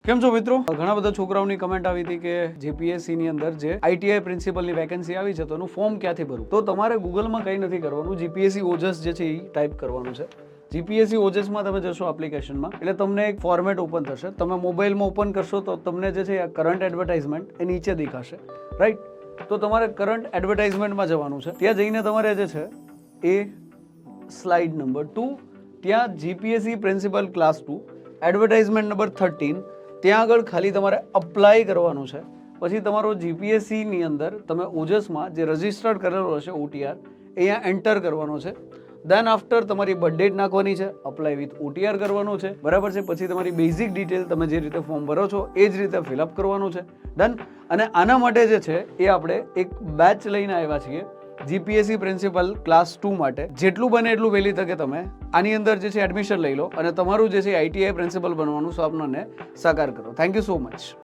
કેમ છો મિત્રો? ઘણા બધા છોકરાઓની કમેન્ટ આવી હતી કે જીપીએસસી ની અંદર જે આઈટીઆઈ પ્રિન્સિપલની વેકેન્સી આવી છે તો એનું ફોર્મ ક્યાંથી ભરવું? તો તમારે ગૂગલમાં કંઈ નથી કરવાનું, જીપીએસસી ઓજસ જે છે એ ટાઈપ કરવાનું છે. જીપીએસસી ઓજસમાં તમે જશો એપ્લિકેશનમાં એટલે તમને એક ફોર્મેટ ઓપન થશે. તમે મોબાઈલમાં ઓપન કરશો તો તમને જે છે આ કરંટ એડવર્ટાઇઝમેન્ટ એ નીચે દેખાશે, રાઈટ? તો તમારે કરંટ એડવર્ટાઇઝમેન્ટમાં જવાનું છે. ત્યાં જઈને તમારે જે છે એ સ્લાઇડ નંબર 2, ત્યાં GPSC principal class 2 advertisement number 13, ત્યાં આગળ ખાલી તમારે અપ્લાય કરવાનું છે. પછી તમારો જીપીએસસીની અંદર તમે ઓજસમાં જે રજિસ્ટર્ડ કરેલો હશે OTR અહીંયા એન્ટર કરવાનો છે. દેન આફ્ટર તમારી બર્થ ડેટ નાખવાની છે, અપ્લાય વિથ OTR કરવાનું છે, બરાબર છે. પછી તમારી બેઝિક ડિટેલ તમે જે રીતે ફોર્મ ભરો છો એ જ રીતે ફિલઅપ કરવાનું છે. ડન. અને આના માટે જે છે એ આપણે એક બેચ લઈને આવ્યા છીએ જીપીએસસી પ્રિન્સિપલ ક્લાસ 2 માટે. જેટલું બને એટલું વહેલી તકે તમે આની અંદર જે છે એડમિશન લઈ લો અને તમારું જે છે આઈટીઆઈ પ્રિન્સિપલ બનવાનું સ્વપ્નને સાકાર કરો. Thank you so much.